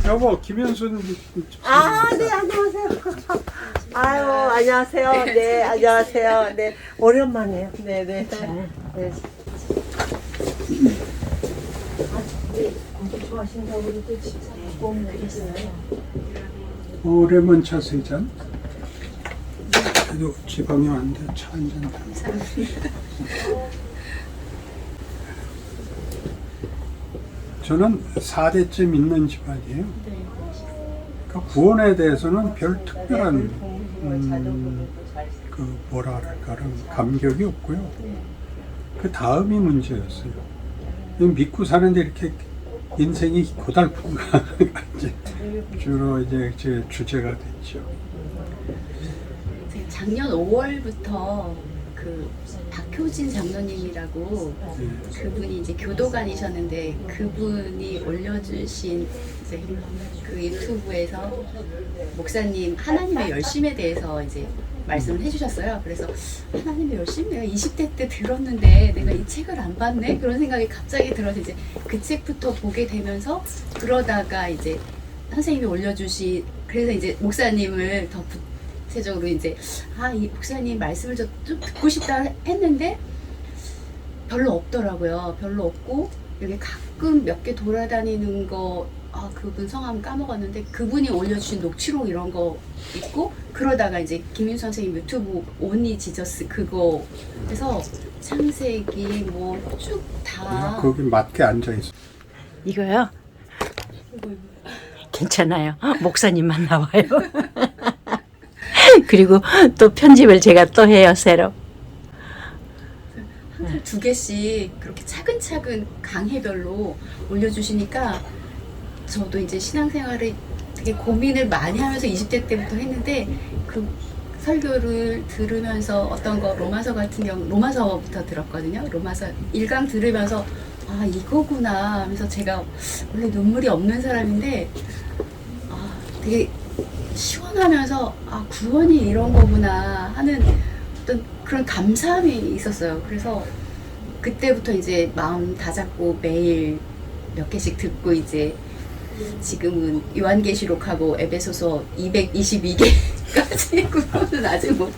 여보, 김현순 네, 안녕하세요. 아유, 안녕하세요. 네, 안녕하세요. 네, 오랜만이에요. 네, 네. 네. 공부 좋아하신다고 그래도 진짜 꼭 내겠어요. 오래만 차 세 잔. 그래도 지방이 왔는데 차 한 잔. 저는 4대쯤 있는 집안이에요. 그러니까 구원에 대해서는 별 특별한 그 뭐라 그럴까 그런 감격이 없고요. 그 다음이 문제였어요. 믿고 사는데 이렇게 인생이 고달픈가 이제 주로 이제 제 주제가 됐죠. 작년 5월부터 그 박효진 장로님이라고 그분이 이제 교도관이셨는데 그분이 올려주신 이제 그 유튜브에서 목사님 하나님의 열심에 대해서 이제 말씀을 해주셨어요. 그래서 하나님의 열심 내가 20대 때 들었는데 내가 이 책을 안 봤네 그런 생각이 갑자기 들어서 이제 그 책부터 보게 되면서 그러다가 이제 선생님이 올려주시 그래서 이제 목사님을 더 구체적으로 이제 이 목사님 말씀을 좀 듣고 싶다 했는데 별로 없더라고요. 별로 없고 여기 가끔 몇 개 돌아다니는 거 그분 성함 까먹었는데 그분이 올려주신 녹취록 이런 거 있고 그러다가 이제 김윤수 선생님 유튜브 온리 지저스 그거 해서 창세기 뭐 쭉 다 거기 맞게 앉아 있어. 이거요? 괜찮아요. 목사님만 나와요. 그리고 또 편집을 제가 또 해요, 새로. 항상 2개씩 그렇게 차근차근 강해별로 올려주시니까 저도 이제 신앙생활을 되게 고민을 많이 하면서 20대 때부터 했는데 그 설교를 들으면서 어떤 거 로마서 같은 경우 로마서부터 들었거든요. 로마서 1강 들으면서 이거구나 하면서 제가 원래 눈물이 없는 사람인데 되게 시원하면서 구원이 이런 거구나 하는 어떤 그런 감사함이 있었어요. 그래서 그때부터 이제 마음 다잡고 매일 몇 개씩 듣고 이제 지금은 요한계시록하고 에베소서 222개까지 그거는 아직 못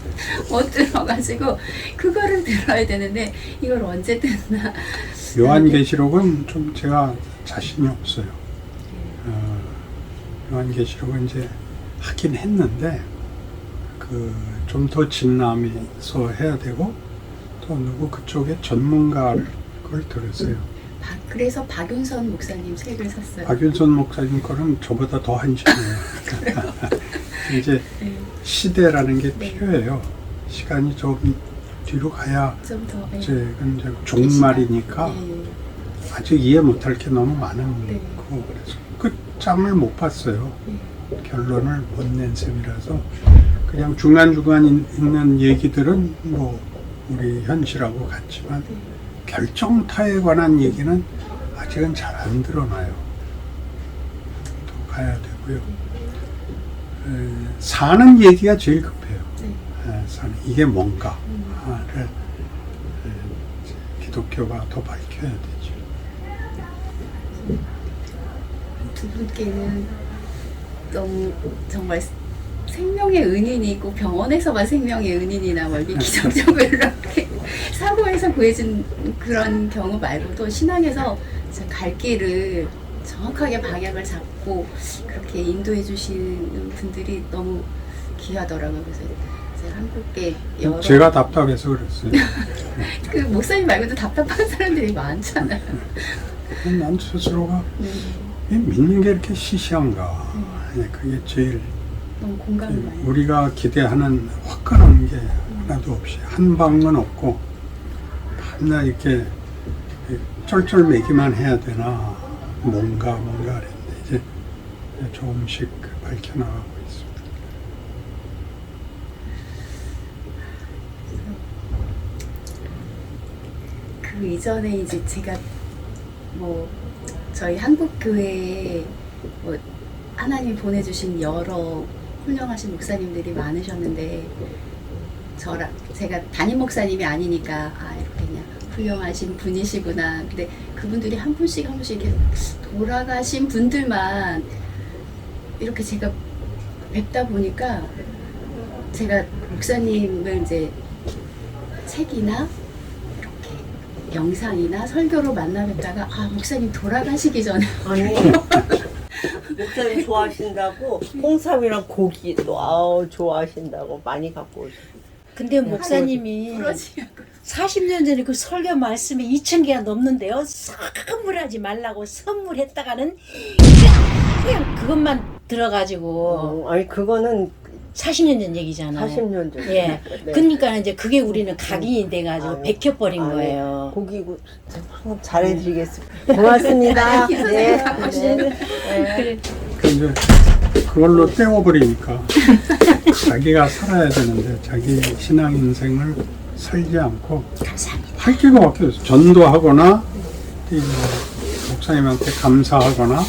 들어가지고 그거를 들어야 되는데 이걸 언제 듣나. 요한계시록은 좀 제가 자신이 없어요. 요한계시록은 이제 하긴 했는데 좀 더 진남에서 해야 되고 또 누구 그쪽에 전문가를 그걸 들었어요. 그래서 박윤선 목사님 책을 샀어요. 박윤선 목사님 거는 저보다 더 한심해요. 이제 시대라는 게 필요해요. 시간이 좀 뒤로 가야 좀 더 이제 종말이니까 아직 이해 못할 게 너무 많은 거고 그래서 끝장을 못 봤어요. 결론을 못 낸 셈이라서 그냥 중간중간 있는 얘기들은 뭐 우리 현실하고 같지만 결정타에 관한 얘기는 아직은 잘 안 드러나요. 또 가야 되고요. 사는 얘기가 제일 급해요. 이게 뭔가를 기독교가 더 밝혀야 되죠. 두 분께는 너무 정말 생명의 은인이고 병원에서만 생명의 은인이나 뭐 이렇게 기적적으로 이렇게 사고에서 구해진 그런 경우 말고도 신앙에서 갈 길을 정확하게 방향을 잡고 그렇게 인도해 주시는 분들이 너무 귀하더라고요. 그래서 제가 한국계 여러 제가 답답해서 그랬어요. 그 목사님 말고도 답답한 사람들이 많잖아요. 난 스스로가 믿는 게 이렇게 시시한가. 그게 제일 너무 공감이 많이. 우리가 기대하는 화끈한 게 하나도 없이 한 방은 없고 맨날 이렇게 쩔쩔매기만 해야 되나 뭔가 그랬는데 이제 조금씩 밝혀나가고 있습니다. 그 이전에 이제 제가 뭐 저희 한국 교회에 뭐 하나님 보내주신 여러 훌륭하신 목사님들이 많으셨는데 제가 담임 목사님이 아니니까 이렇게 그냥 훌륭하신 분이시구나. 근데 그분들이 한 분씩 이렇게 돌아가신 분들만 이렇게 제가 뵙다 보니까 제가 목사님을 이제 책이나 이렇게 영상이나 설교로 만나 뵙다가 아 목사님 돌아가시기 전에 아니 목사님 좋아하신다고 홍삼이랑 고기도 아우 좋아하신다고 많이 갖고 오셨어요. 근데 목사님이 부러지냐고 40년 전에 그 설교 말씀이 2,000개가 넘는데요. 선물하지 말라고 선물했다가는 그냥 그것만 들어가지고 아니 그거는 40년 전 얘기잖아요. 40년 전. 예. 네. 그러니까 이제 그게 우리는 각인이 돼가지고 아유, 베껴버린 아유, 거예요. 고기고 잘해드리겠습니다. 고맙습니다. 네. 그래. 그 이제 그걸로 때워버리니까 자기가 살아야 되는데 자기 신앙 인생을 살지 않고 감사합니다. 할 게밖에 없어. 전도하거나 이 목사님한테 감사하거나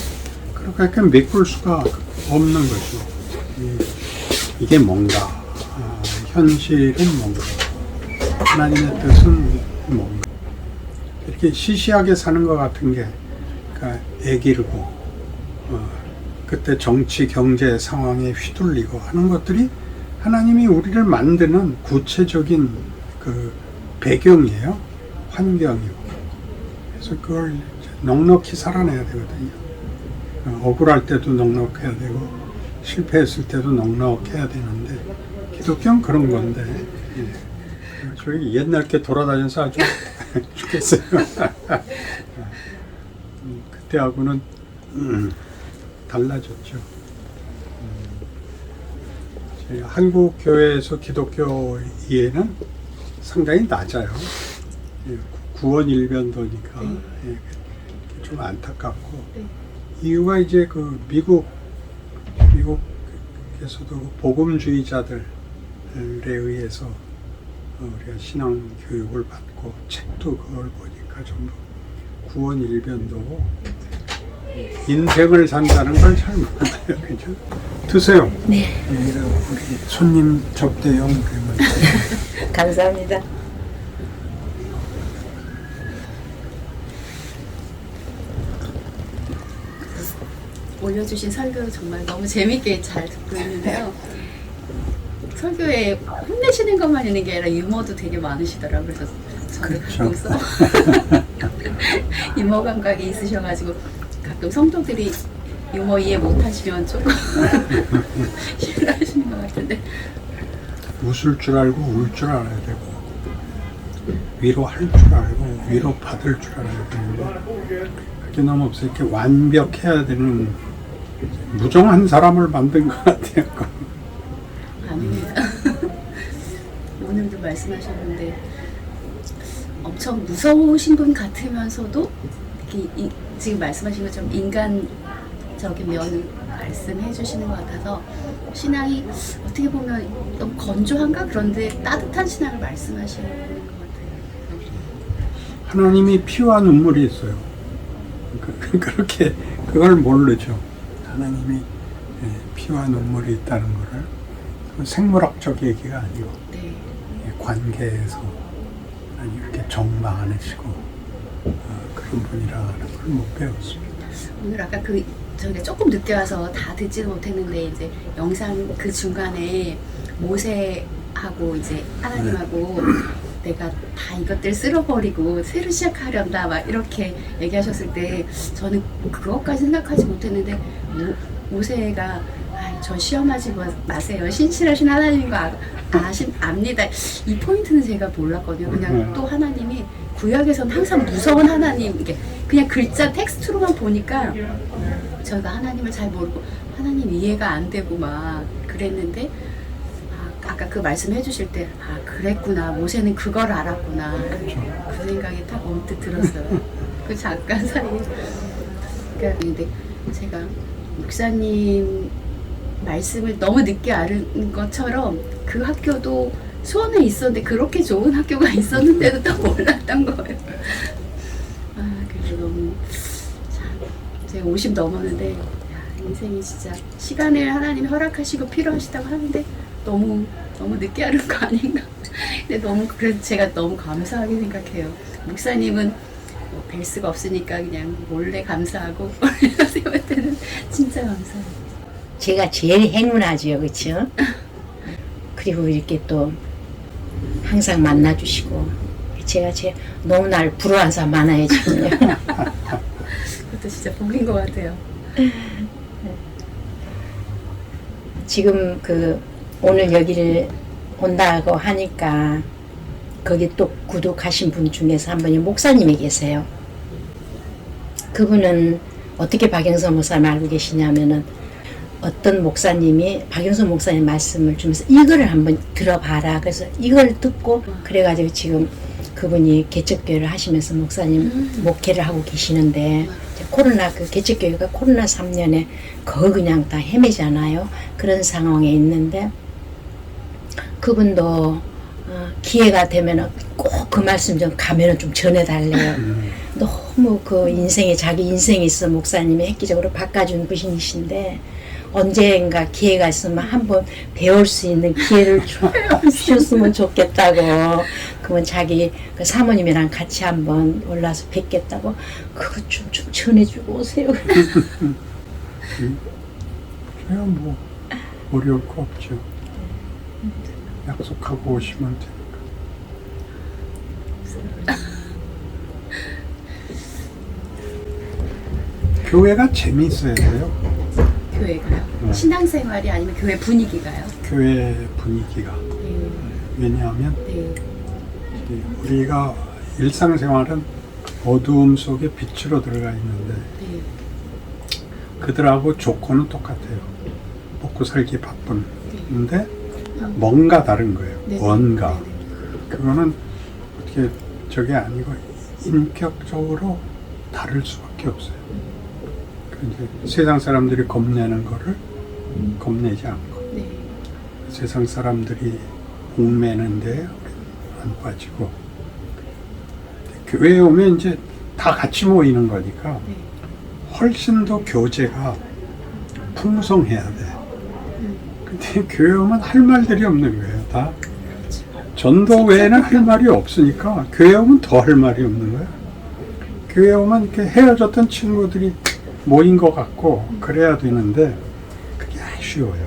그렇게 메꿀 수가 없는 거죠. 이게 뭔가, 현실은 뭔가, 하나님의 뜻은 뭔가. 이렇게 시시하게 사는 것 같은 게, 그러니까 애기르고, 그때 정치, 경제 상황에 휘둘리고 하는 것들이 하나님이 우리를 만드는 구체적인 그 배경이에요. 환경이고. 그래서 그걸 이제 넉넉히 살아내야 되거든요. 억울할 때도 넉넉해야 되고, 실패했을 때도 넉넉해야 되는데 기독교는 그런 건데 저희 옛날 게 돌아다녀서 아주 죽겠어요. 그때하고는 달라졌죠. 저희 한국 교회에서 기독교 이해는 상당히 낮아요. 구원일변도니까 좀 안타깝고 이유가 이제 그 미국에서도 복음주의자들에 의해서 우리가 신앙 교육을 받고 책도 그걸 보니까 전부 구원일변도고 인생을 산다는 걸 잘 몰라요. 그죠? 드세요. 네. 우리 손님 접대용 그러면 감사합니다. 올려주신 설교 정말 너무 재밌게 잘 듣고 있는데요. 설교에 혼내시는 것만 있는 게 아니라 유머도 되게 많으시더라고요. 그래서 저는 그렇죠. 여기서 유머 감각이 있으셔가지고 가끔 성도들이 유머 이해 못하시면 조금 싫어하시는 것 같은데 웃을 줄 알고 울 줄 알아야 되고 위로할 줄 알고 위로 받을 줄 알아야 되는데 그게 너무 없어요. 이렇게 완벽해야 되는 무정한 사람을 만든 것 같아요. 아닙니다. 오늘도 말씀하셨는데 엄청 무서우신 분 같으면서도 이렇게 지금 말씀하신 것처럼 인간적인 면을 말씀해 주시는 것 같아서 신앙이 어떻게 보면 너무 건조한가? 그런데 따뜻한 신앙을 말씀하시는 것 같아요. 하나님이 피와 눈물이 있어요. 그렇게 그걸 모르죠. 하나님이 피와 눈물이 있다는 거를 생물학적 얘기가 아니고 네. 관계에서 하나님 이렇게 정마 않으시고 그런 분이라는 걸 못 배웠습니다. 오늘 아까 저희가 조금 늦게 와서 다 듣지는 못했는데 이제 영상 그 중간에 모세하고 이제 하나님하고 내가 다 이것들 쓸어버리고 새로 시작하련다 막 이렇게 얘기하셨을 때 저는 그것까지 생각하지 못했는데 모세가 저 시험하지 마세요. 신실하신 하나님인 거 압니다. 이 포인트는 제가 몰랐거든요. 그냥 또 하나님이 구약에서는 항상 무서운 하나님, 이게 그냥 글자 텍스트로만 보니까 저희가 하나님을 잘 모르고 하나님 이해가 안 되고 막 그랬는데 아까 그 말씀 해주실 때 그랬구나. 모세는 그걸 알았구나. 그 생각이 딱 언뜻 들었어요. 그 잠깐 사이에. 그러니까 근데 제가 목사님 말씀을 너무 늦게 아는 것처럼 그 학교도 수원에 있었는데 그렇게 좋은 학교가 있었는데도 또 몰랐던 거예요. 그래서 너무 참 제가 50 넘었는데 인생이 진짜 시간을 하나님 허락하시고 필요하시다고 하는데 너무 늦게 하는 거 아닌가. 근데 그래서 제가 너무 감사하게 생각해요. 목사님은 뵐 수가 없으니까 그냥 몰래 감사하고 세울 때는 진짜 감사해요. 제가 제일 행운하지요, 그렇죠? 그리고 이렇게 또 항상 만나주시고 제가 너무나 부러워서 많아요 지금요. 그것도 진짜 복인 것 같아요. 지금 오늘 여기를 온다고 하니까 거기 또 구독하신 분 중에서 한 분이 목사님이 계세요. 그분은 어떻게 박영선 목사님 알고 계시냐면은 어떤 목사님이 박영선 목사님 말씀을 주면서 이거를 한번 들어봐라. 그래서 이걸 듣고 그래가지고 지금 그분이 개척교회를 하시면서 목사님 목회를 하고 계시는데 개척교회가 코로나 3년에 거의 그냥 다 헤매잖아요. 그런 상황에 있는데 그분도 기회가 되면 꼭 그 말씀 좀 가면은 좀 전해달래요. 너무 자기 인생에 있어 목사님이 획기적으로 바꿔준 분이신데 언젠가 기회가 있으면 한번 배울 수 있는 기회를 주셨으면 좋겠다고. 그러면 자기 사모님이랑 같이 한번 올라서 뵙겠다고. 그거 좀 전해주고 오세요. 제가 뭐 어려울 거 없죠. 약속하고 오시면 되니까. 교회가 재미있어야 돼요. 교회가요? 신앙생활이 아니면 교회 분위기가요? 교회 분위기가. 왜냐하면 네. 우리가 일상생활은 어두움 속에 빛으로 들어가 있는데 네. 그들하고 조건은 똑같아요. 먹고 살기 바쁜데 뭔가 다른 거예요. 네. 뭔가. 네. 그거는 어떻게 저게 아니고 인격적으로 다를 수밖에 없어요. 이제 세상 사람들이 겁내는 거를 겁내지 않고 네. 세상 사람들이 옥매는데 안 빠지고 교회에 오면 이제 다 같이 모이는 거니까 네. 훨씬 더 교제가 풍성해야 돼. 근데 교회 오면 할 말들이 없는 거예요. 다 전도 외에는 할 말이 없으니까 교회 오면 더 할 말이 없는 거야. 교회 오면 이렇게 헤어졌던 친구들이 모인 것 같고 그래야 되는데 그게 아쉬워요.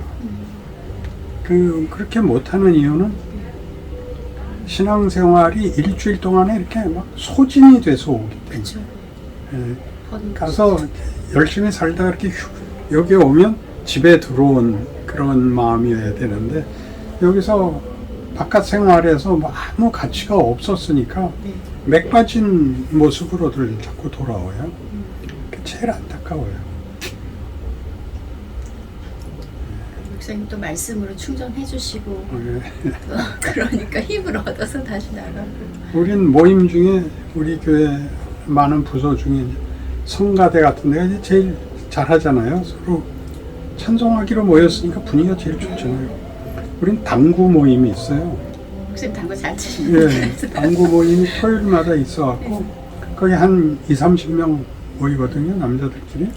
그렇게 못하는 이유는 신앙생활이 일주일 동안에 이렇게 막 소진이 돼서 오기 때문에. 그렇죠. 예, 가서 열심히 살다가 이렇게 여기 오면 집에 들어온 그런 마음이어야 되는데 여기서 바깥 생활에서 뭐 아무 가치가 없었으니까 네. 맥 빠진 모습으로들 자꾸 돌아와요. 그게 제일 안타까워요. 목사님 또 말씀으로 충전해 주시고 예. 그러니까 힘을 얻어서 다시 나가고. 우린 모임 중에 우리 교회 많은 부서 중에 성가대 같은 데가 이제 제일 잘하잖아요. 서로 찬송하기로 모였으니까 분위기가 제일 좋잖아요. 우린 당구 모임이 있어요. 목사님 당구 잘 치시는 예, 당구 모임이 토요일마다 있어갖고 거기 한 20-30명 모이거든요. 남자들끼리.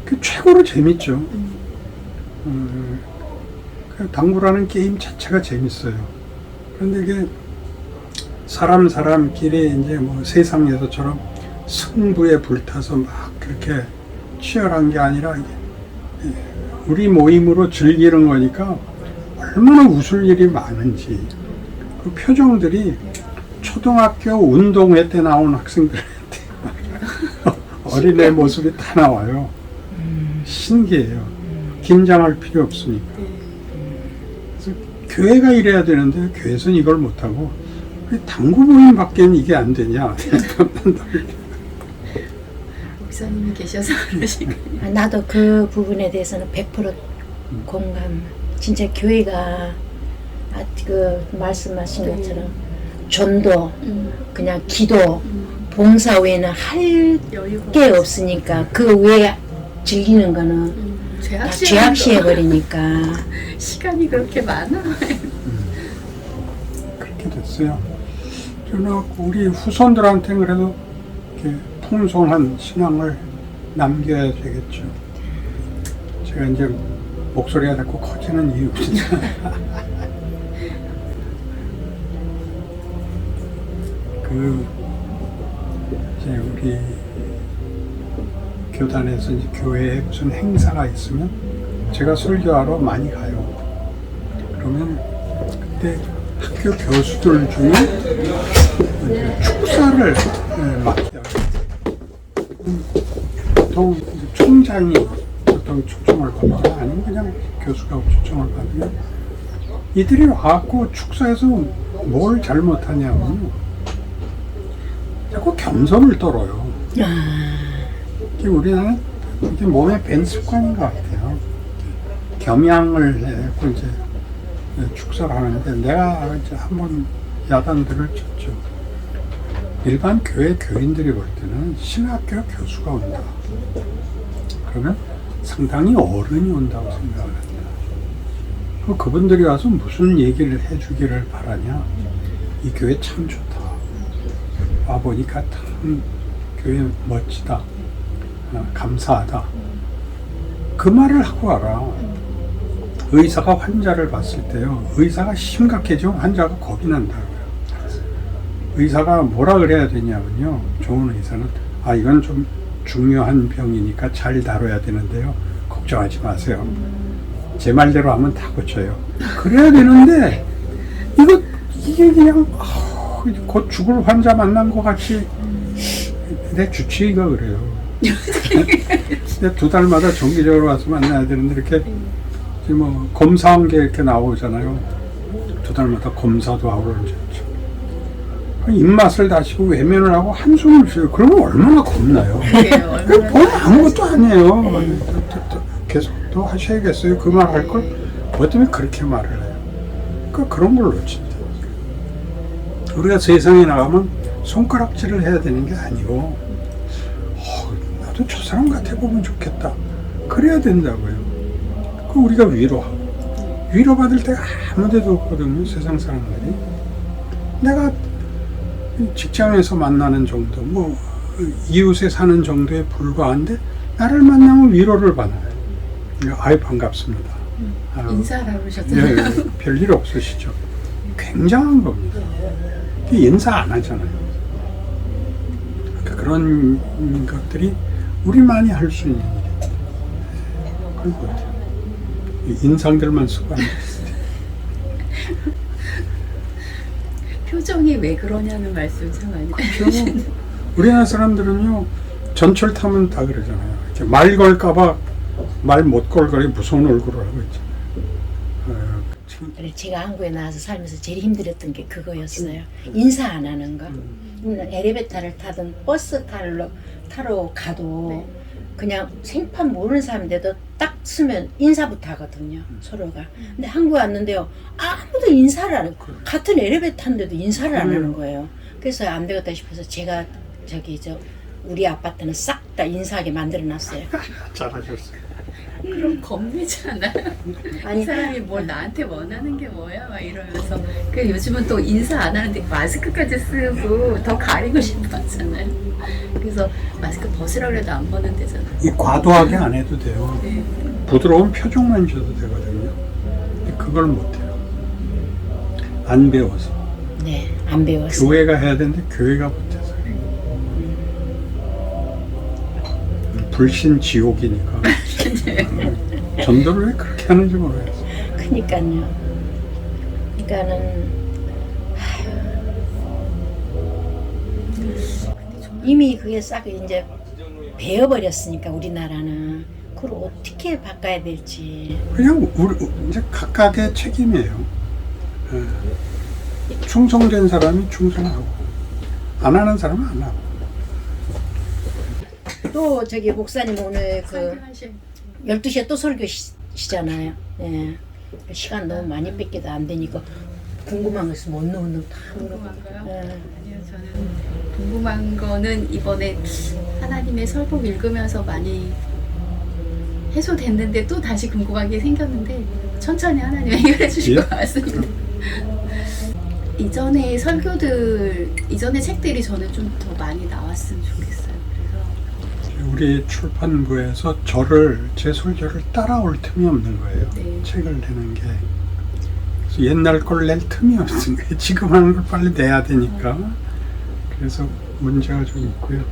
그 최고로 재밌죠. 그 당구라는 게임 자체가 재밌어요. 그런데 이게 사람끼리 이제 뭐 세상에서처럼 승부에 불타서 막 그렇게 치열한 게 아니라 우리 모임으로 즐기는 거니까 얼마나 웃을 일이 많은지 그 표정들이 초등학교 운동회 때 나온 학생들한테 어린애 모습이 다 나와요. 신기해요. 긴장할 필요 없으니까. 그래서 교회가 이래야 되는데 교회에서는 이걸 못하고 당구 모임밖에는 이게 안 되냐. 목사님이 계셔서 그러시군요. 나도 그 부분에 대해서는 100% 공감. 진짜 교회가 말씀하신 네. 것처럼 전도, 그냥 기도, 봉사 외에는 할 여유가 게 없으니까 그 외에 즐기는 거는 다 죄악시해 버리니까. 시간이 그렇게 많아. 그렇게 됐어요. 저는 우리 후손들한테는 그래도 이렇게 풍성한 신앙을 남겨야 되겠죠. 제가 이제 목소리가 자꾸 커지는 이유가 이제 우리 교단에서 이제 교회에 무슨 행사가 있으면 제가 설교하러 많이 가요. 그러면 그때 학교 교수들 중에 이제 축사를 맡겨요. 보통 이제 총장이 보통 초청을 받거나 아니면 그냥 교수가 초청을 받으면 이들이 와갖고 축사에서 뭘 잘못하냐면요. 자꾸 겸손을 떨어요. 이게 우리는 이게 몸에 밴 습관인 것 같아요. 겸양을 해고 이제 축사를 하는데 내가 이제 한번 야단들을 쳤죠. 일반 교회 교인들이 볼 때는 신학교 교수가 온다. 그러면 상당히 어른이 온다고 생각을 합니다. 그분들이 와서 무슨 얘기를 해주기를 바라냐. 이 교회 참 좋다. 와보니까 참 교회 멋지다. 감사하다. 그 말을 하고 와라. 의사가 환자를 봤을 때요. 의사가 심각해지면 환자가 겁이 난다고요. 의사가 뭐라 그래야 되냐면요. 좋은 의사는 이건 좀 중요한 병이니까 잘 다뤄야 되는데요. 걱정하지 마세요. 제 말대로 하면 다 고쳐요. 그래야 되는데 이게 그냥 곧 죽을 환자 만난 것 같이 내 주치의가 그래요. 근데 2달마다 정기적으로 와서 만나야 되는데 이렇게 뭐 검사한 게 이렇게 나오잖아요. 2달마다 검사도 하고 그러죠. 입맛을 다시고 외면을 하고 한숨을 쉬어요. 그러면 얼마나 겁나요? 그건 아무것도 아니에요. 계속 또 하셔야겠어요. 그 말 할 걸 뭐 때문에 그렇게 말을 해요? 그런 걸 놓친다. 우리가 세상에 나가면 손가락질을 해야 되는 게 아니고 나도 저 사람 같아 보면 좋겠다. 그래야 된다고요. 우리가 위로하고 위로받을 때가 아무 데도 없거든요. 세상 사람들이. 내가 직장에서 만나는 정도, 뭐 이웃에 사는 정도에 불과한데 나를 만나면 위로를 받아요. 아이 반갑습니다. 인사를 하셨잖아요. 예, 별일 없으시죠. 굉장한 겁니다. 인사 안 하잖아요. 그러니까 그런 것들이 우리만이 할 수 있는 일입니다. 그런 것 같아요. 인상들만 쓰고 앉아있어요. 표정이 왜 그러냐는 말씀 참 많이 그렇죠. 우리나라 사람들은요, 전철 타면 다 그러잖아요. 이렇게 말 걸까봐 말 못 걸거리 무서운 얼굴을 하고 있잖아요. 제가 한국에 나와서 살면서 제일 힘들었던 게 그거였어요. 인사 안 하는 거. 엘리베이터를 타든 버스 타러 가도 그냥 생판 모르는 사람인데도 딱 쓰면 인사부터 하거든요. 서로가. 근데 한국에 왔는데요. 아무도 인사를 안 해요. 같은 엘리베이터 타는데도 인사를 안 하는 거예요. 그래서 안 되겠다 싶어서 제가 우리 아파트는 싹 다 인사하게 만들어놨어요. 잘하셨어요. 그럼 겁내지 않아요? 아니, 이 사람이 뭘 나한테 원하는 게 뭐야? 막 이러면서. 그 요즘은 또 인사 안 하는데 마스크까지 쓰고 더 가리고 싶어 하잖아요. 그래서 마스크 벗으라고 해도 안 벗는 데잖아요. 이 과도하게 안 해도 돼요. 네. 부드러운 표정만 줘도 되거든요. 근데 그걸 못해요. 안 배워서. 네, 안 배웠어요. 교회가 해야 되는데 교회가 못해서. 불신 지옥이니까. 전도를 왜 그렇게 하는지 모르겠어요. 그러니까는 이미 그게 싹 이제 배워버렸으니까 우리나라는 그걸 어떻게 바꿔야 될지. 그냥 우리 이제 각각의 책임이에요. 충성된 사람이 충성하고 안 하는 사람은 안 하고. 또 목사님 오늘 그 설교하실 12시에 또 설교시잖아요. 예. 시간 너무 많이 뺏기도 안 되니까 궁금한 거 있으면 언노 다 궁금한 거요? 예. 아니요, 저는 궁금한 거는 이번에 하나님의 설법 읽으면서 많이 해소됐는데 또 다시 궁금한 게 생겼는데 천천히 하나님 해결해 주실 것 같습니다. 이전에 이전의 책들이 저는 좀 더 많이 나왔으면 좋겠어요. 그래서 우리 출판부에서 제 설교를 따라올 틈이 없는 거예요. 네. 책을 내는 게. 그래서 옛날 걸 낼 틈이 없은 거예요. 지금 하는 걸 빨리 내야 되니까. 그래서 문제가 좀 있고요.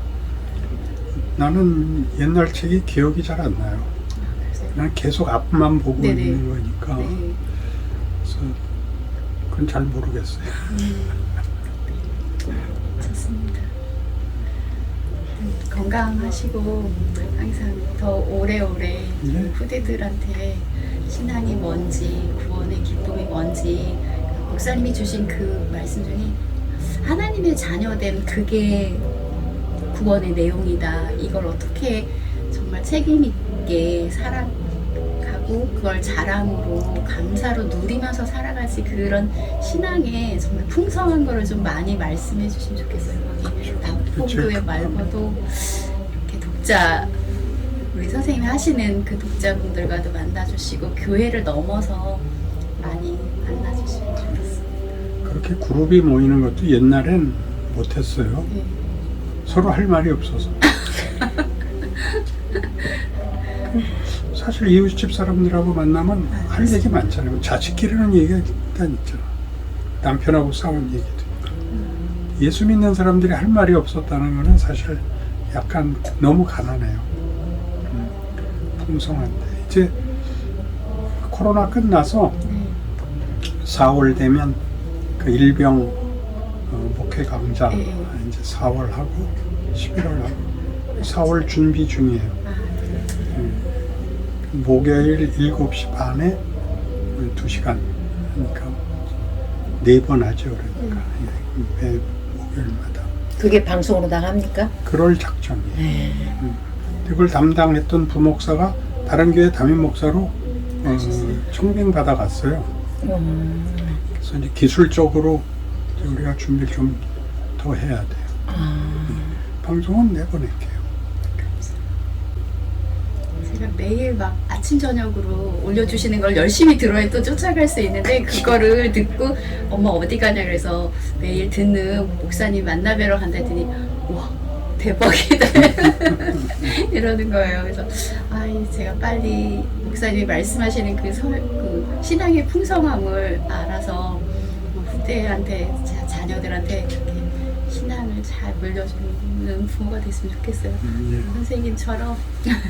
나는 옛날 책이 기억이 잘 안 나요. 그냥 계속 앞만 보고 네네. 있는 거니까 네. 그래서 그건 잘 모르겠어요. 좋습니다. 건강하시고 항상 더 오래오래 네. 후대들한테 신앙이 뭔지 구원의 기쁨이 뭔지 목사님이 주신 그 말씀 중에 하나님의 자녀됨 그게 구원의 내용이다. 이걸 어떻게 정말 책임 있게 살아가고 그걸 자랑으로 감사로 누리면서 살아갈지 그런 신앙에 정말 풍성한 거를 좀 많이 말씀해 주시면 좋겠어요. 거기 남포교회 말고도 이렇게 독자 우리 선생님이 하시는 그 독자분들과도 만나주시고 교회를 넘어서 많이 만나주시면 좋겠어요. 그렇게 그룹이 모이는 것도 옛날엔 못했어요. 네. 서로 할 말이 없어서. 사실 이웃집 사람들하고 만나면 할 얘기 많잖아요. 자식 기르는 얘기가 일단 있잖아. 남편하고 싸운 얘기도 있고. 예수 믿는 사람들이 할 말이 없었다는 거는 사실 약간 너무 가난해요. 풍성한데 이제 코로나 끝나서 4월 되면 그 일병 목회 강좌 네. 이제 4월 하고 11월 하고 4월 준비 중이에요. 목요일 7시 반에 2시간 하니까 4번 하죠. 그러니까 매 목요일마다 그게 방송으로 나갑니까? 그럴 작정이에요. 그걸 담당했던 부목사가 다른 교회 담임 목사로 청빙받아 갔어요. 그래서 이제 기술적으로 이제 우리가 준비를 좀 더 해야 돼요. 방송은 내보낼게요. 제가 매일 막 아침 저녁으로 올려주시는 걸 열심히 들어야 또 쫓아갈 수 있는데 그거를 듣고 엄마 어디 가냐 그래서 매일 듣는 목사님 만나뵈러 간다 했더니 와 대박이다 이러는 거예요. 그래서 제가 빨리 목사님이 말씀하시는 그 신앙의 풍성함을 알아서 후대한테 자녀들한테 이렇게 신앙을 잘 물려주는 부모가 됐으면 좋겠어요. 선생님처럼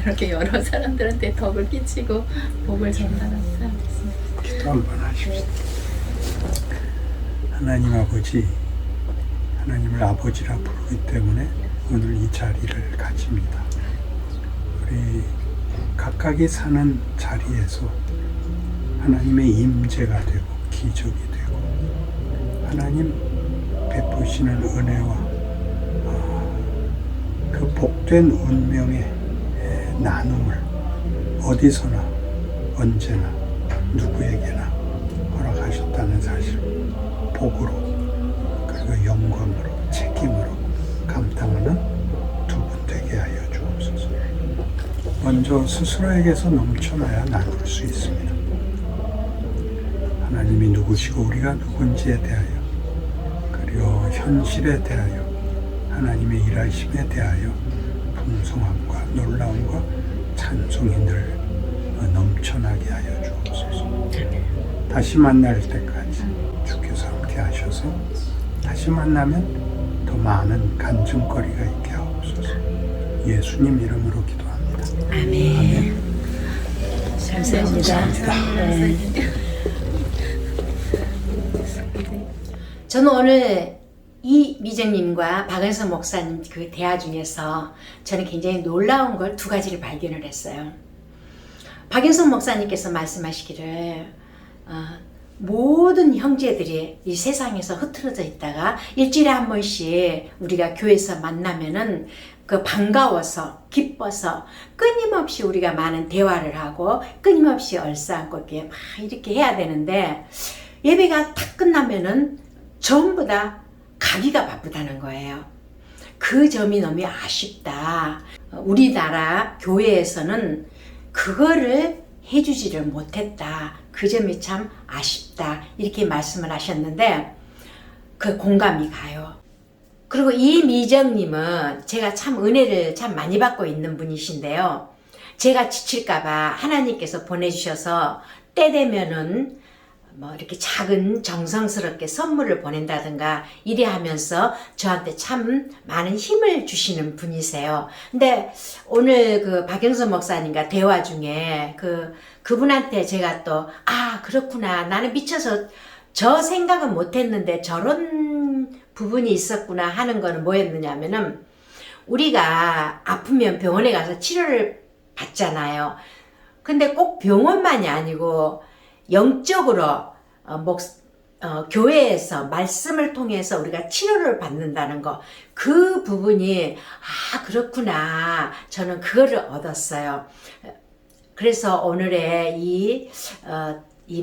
이렇게 여러 사람들한테 덕을 끼치고 복을 전달하는 사람 됐으면 좋겠어요. 기도 한번 하십시오. 하나님 아버지, 하나님을 아버지라 부르기 때문에 오늘 이 자리를 가집니다. 우리 각각이 사는 자리에서 하나님의 임재가 되고 기적이 되고 하나님 베푸시는 은혜와 그 복된 운명의 나눔을 어디서나 언제나 누구에게나 허락하셨다는 사실 복으로 그리고 영광으로 책임으로 감당하는 두 분 되게 하여 주옵소서. 먼저 스스로에게서 넘쳐나야 나눌 수 있습니다. 하나님이 누구시고 우리가 누군지에 대하여 그리고 현실에 대하여 하나님의 일하심에 대하여 풍성함과 놀라움과 찬송이 늘 넘쳐나게 하여 주옵소서. 다시 만날 때까지 주께서 함께 하셔서 다시 만나면 더 많은 간증거리가 있게 하옵소서. 예수님 이름으로 기도합니다. 아멘. 감사합니다. 네. 저는 오늘 이미정님과 박은선 목사님 그 대화 중에서 저는 굉장히 놀라운 걸 두 가지를 발견을 했어요. 박은선 목사님께서 말씀하시기를 모든 형제들이 이 세상에서 흩어져 있다가 일주일에 한 번씩 우리가 교회에서 만나면은 그 반가워서 기뻐서 끊임없이 우리가 많은 대화를 하고 끊임없이 얼싸안고 이렇게 막 이렇게 해야 되는데 예배가 딱 끝나면은 전부 다 가기가 바쁘다는 거예요. 그 점이 너무 아쉽다. 우리나라 교회에서는 그거를 해주지를 못했다. 그 점이 참 아쉽다. 이렇게 말씀을 하셨는데 그 공감이 가요. 그리고 이미정님은 제가 참 은혜를 참 많이 받고 있는 분이신데요. 제가 지칠까봐 하나님께서 보내주셔서 때 되면은 뭐 이렇게 작은 정성스럽게 선물을 보낸다든가 이래 하면서 저한테 참 많은 힘을 주시는 분이세요. 근데 오늘 그 박영선 목사님과 대화 중에 그분한테 제가 또 그렇구나, 나는 미쳐서 저 생각은 못했는데 저런 부분이 있었구나 하는 거는 뭐였느냐면은, 우리가 아프면 병원에 가서 치료를 받잖아요. 근데 꼭 병원만이 아니고 영적으로 교회에서 말씀을 통해서 우리가 치료를 받는다는 거, 그 부분이 그렇구나, 저는 그거를 얻었어요. 그래서 오늘의 이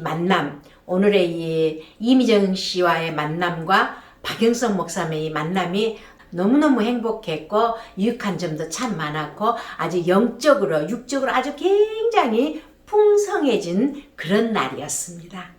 만남, 오늘의 이 이미정 씨와의 만남과 박영선 목사님의 이 만남이 너무너무 행복했고 유익한 점도 참 많았고 아주 영적으로 육적으로 아주 굉장히 풍성해진 그런 날이었습니다.